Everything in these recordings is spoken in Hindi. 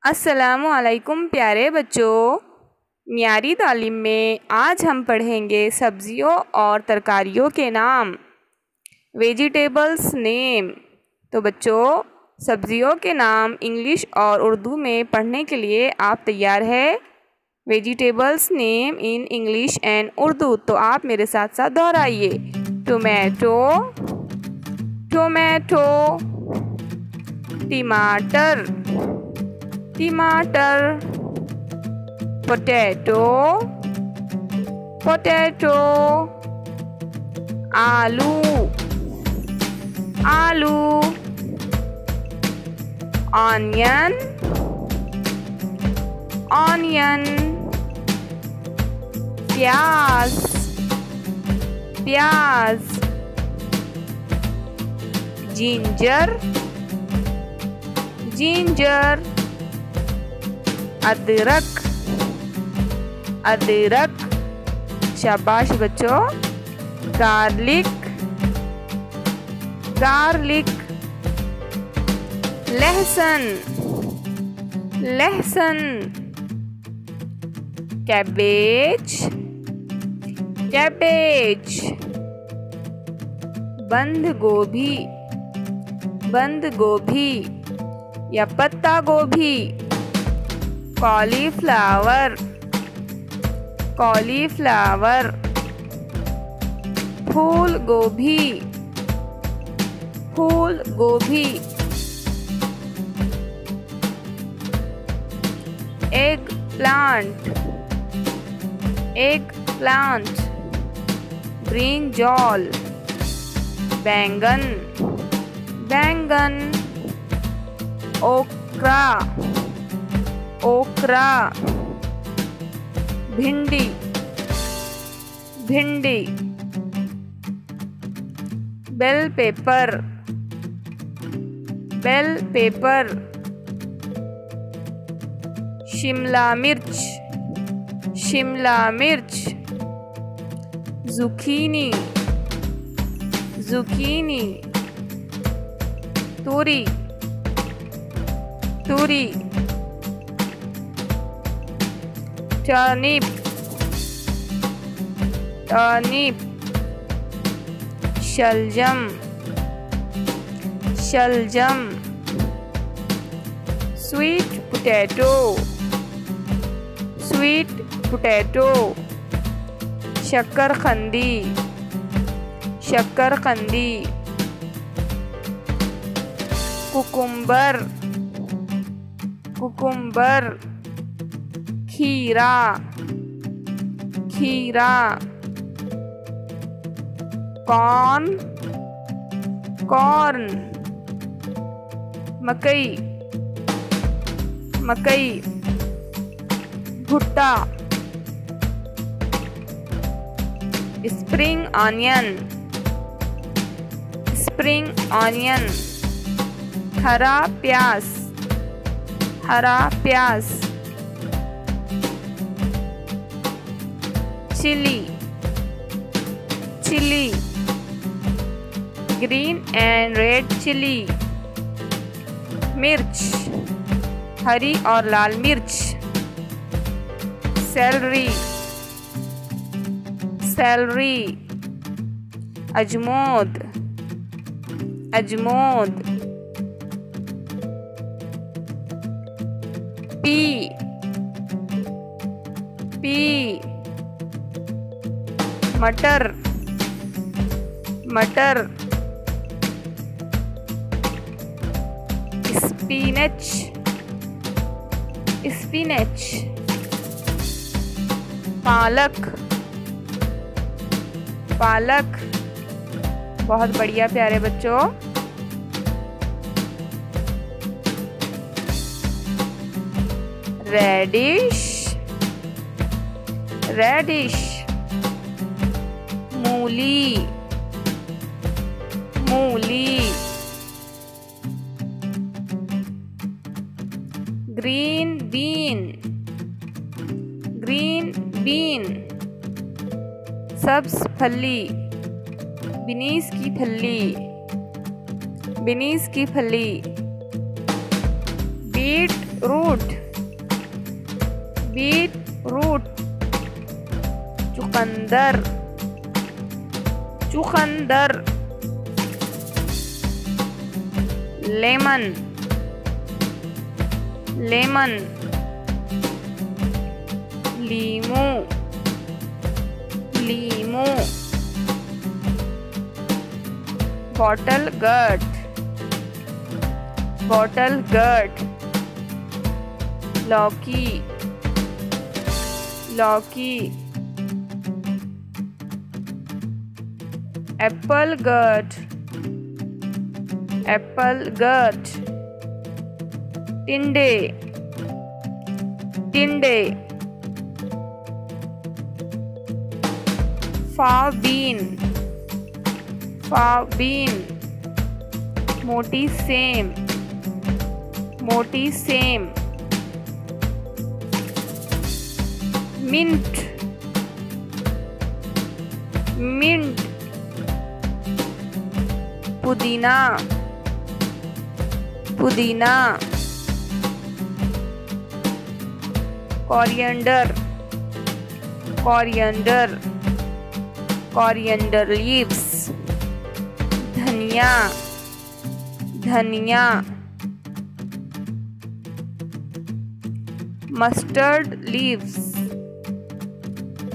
अस्सलामु अलैकुम प्यारे बच्चों। मियारी तालीम में आज हम पढ़ेंगे सब्जियों और तरकारियों के नाम, वेजिटेबल्स नेम। तो बच्चों, सब्जियों के नाम इंग्लिश और उर्दू में पढ़ने के लिए आप तैयार है? Vegetables name in English and Urdu. तो आप मेरे साथ साथ दोहराइए। टोमेटो, टोमेटो, टमाटर, टमाटर, पोटैटो, पोटैटो, आलू, आलू, ऑनियन, ऑनियन, प्याज, प्याज, जिंजर, जिंजर, अदरक, अदरक, शाबाश बच्चों, गार्लिक, गार्लिक, लहसुन, लहसुन, कैबेज, कैबेज, बंद गोभी, बंद गोभी या पत्ता गोभी, कॉलीफ्लावर, कॉलीफ्लावर, फूल गोभी, फूल गोभी, egg plant, egg plant, brinjal, बैंगन, बैंगन, ओकरा, ओकरा, भिंडी, भिंडी, बेल पेपर, बेल पेपर, शिमला मिर्च, शिमला मिर्च, जुकीनी, जुकीनी, तूरी, तूरी, टर्निप, टर्निप, शलजम, शलजम, स्वीट पोटैटो, स्वीट पोटैटो, शक्करकंदी, शक्करकंदी, कुकुम्बर, कुकुम्बर, खीरा, खीरा, कॉर्न, कॉर्न, मकई, मकई, भुट्टा, स्प्रिंग ऑनियन, स्प्रिंग ऑनियन, हरा प्याज, हरा प्याज, chilli, chilli, green and red chilli, मिर्च, हरी और लाल मिर्च, सेलरी, सेलरी, अजमोद, अजमोद, पी, पी, मटर, मटर, स्पिनच, स्पिनच, पालक, पालक, बहुत बढ़िया प्यारे बच्चों। रेडिश, रेडिश, मूली, मूली, ग्रीन बीन, ग्रीन बीन, सब्ज फली, बीनीस की फली, बीनीस की फली, बीट रूट, बीट रूट, चुकंदर, चुकंदर, लेमन, लेमन, लीमू, लीमू, बॉटल गट, बॉटल गट, लौकी, लौकी, एप्पल गट, एप्पल गट, टिंडे, टिंडे, फाबीन, फाबीन, मोटी सेम, मोटी सेम, मिंट, मिंट, पुदीना, पुदीना, कोरिएंडर, कोरिएंडर, कोरिएंडर लीव्स, धनिया, धनिया, मस्टर्ड लीव्स,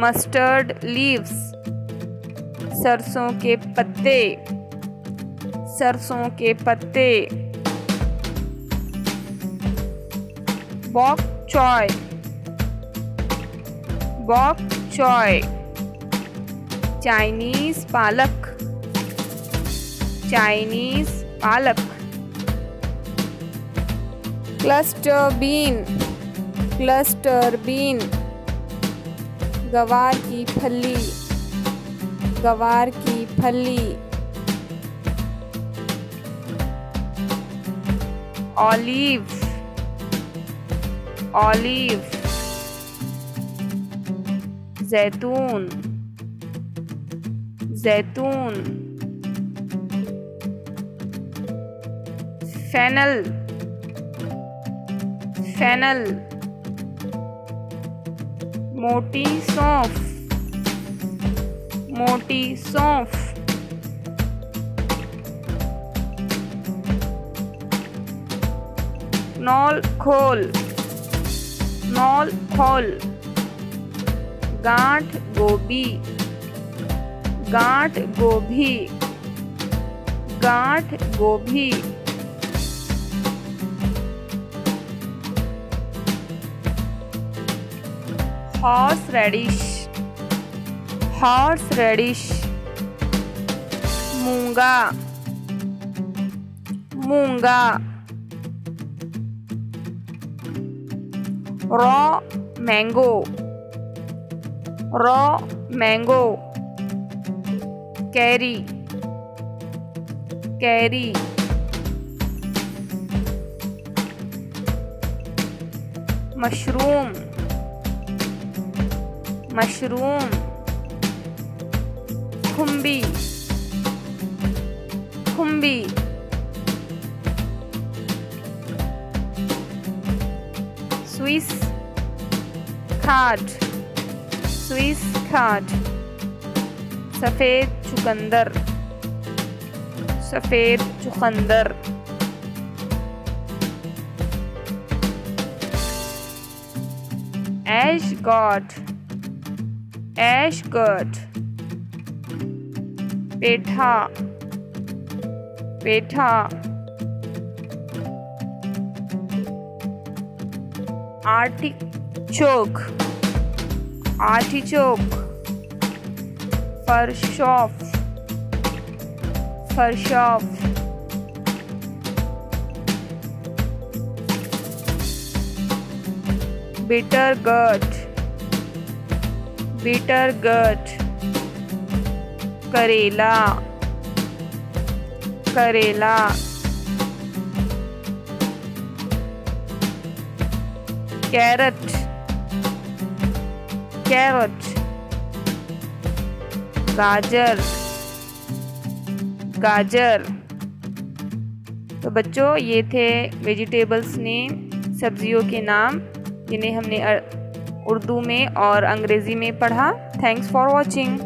मस्टर्ड लीव्स, सरसों के पत्ते, सरसों के पत्ते, बॉक चॉय, बॉक चॉय, चाइनीज पालक, चाइनीज पालक, क्लस्टर बीन, क्लस्टर बीन, गवार की फली, गवार की फली, ऑलिव, ऑलिव, जैतून, जैतून, फेनल, फेनल, मोटी सौंफ, मोटी सौंफ, नौल खोल, नौल खोल, गांठ गोभी, गांठ गोभी, गांठ गोभी, हॉर्स रेडिश, हॉर्स रेडिश, मूंगा, मूंगा, रॉ मैंगो, रॉ मैंगो, कैरी, कैरी, मशरूम, मशरूम, खुम्बी, खुम्बी, स्विस खाट, स्विस खाट, सफ़ेद चुकंदर, सफ़ेद चुकंदर, एशगॉट, एशगॉट, पेठा, पेठा, आर्टिचोक, आर्टिचोक, फरशौफ, फरशौफ, बिटर गट, बिटर गट, करेला, करेला, कैरट, कैरट, गाजर, गाजर। तो बच्चों ये थे वेजिटेबल्स नेम। सब्जियों के नाम जिन्हें हमने उर्दू में और अंग्रेज़ी में पढ़ा। Thanks for watching.